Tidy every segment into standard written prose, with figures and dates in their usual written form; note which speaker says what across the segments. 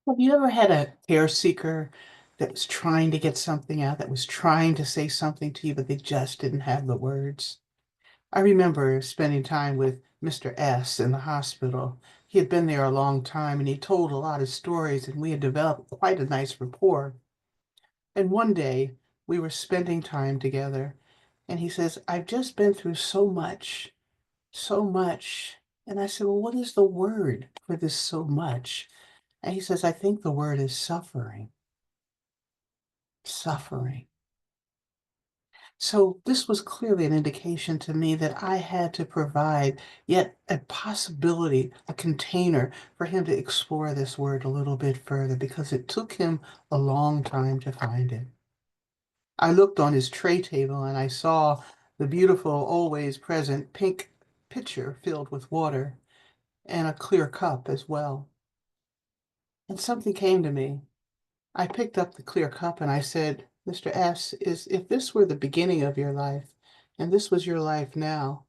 Speaker 1: Have you ever had a care seeker that was trying to get something out, that was trying to say something to you, but they just didn't have the words? I remember spending time with Mr. S in the hospital. He had been there a long time and he told a lot of stories, and we had developed quite a nice rapport. And one day we were spending time together, and he says, I've just been through so much, so much. And I said, Well, what is the word for this so much? And he says, I think the word is suffering. Suffering. So this was clearly an indication to me that I had to provide yet a possibility, a container for him to explore this word a little bit further because it took him a long time to find it. I looked on his tray table and I saw the beautiful, always present pink pitcher filled with water and a clear cup as well. And something came to me. I picked up the clear cup and I said, Mr. S, if this were the beginning of your life and this was your life now,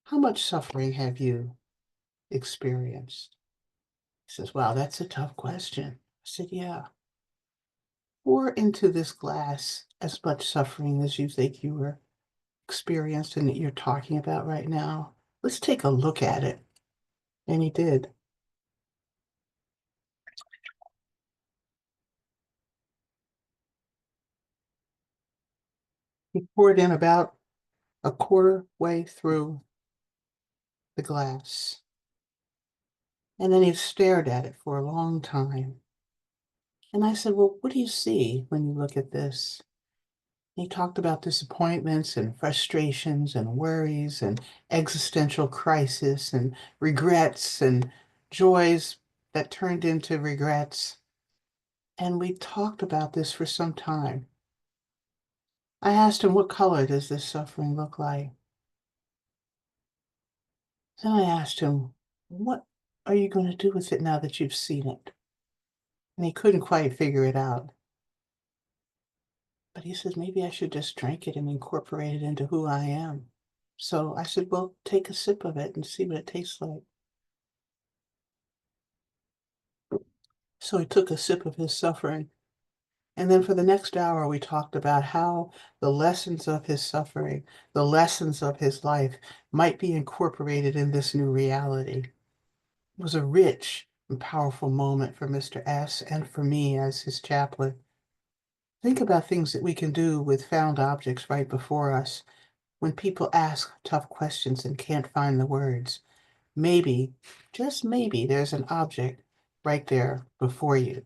Speaker 1: how much suffering have you experienced? He says, Wow, that's a tough question. I said, Yeah. Pour into this glass as much suffering as you think you were experienced and that you're talking about right now. Let's take a look at it. And he did. He poured in about a quarter way through the glass. And then he stared at it for a long time. And I said, Well, what do you see when you look at this? He talked about disappointments and frustrations and worries and existential crisis and regrets and joys that turned into regrets. And we talked about this for some time. I asked him, What color does this suffering look like? Then I asked him, What are you going to do with it now that you've seen it? And he couldn't quite figure it out. But he says, maybe I should just drink it and incorporate it into who I am. So I said, well, take a sip of it and see what it tastes like. So he took a sip of his suffering. And then for the next hour, we talked about how the lessons of his suffering, the lessons of his life might be incorporated in this new reality. It was a rich and powerful moment for Mr. S and for me as his chaplain. Think about things that we can do with found objects right before us when people ask tough questions and can't find the words. Maybe, just maybe, there's an object right there before you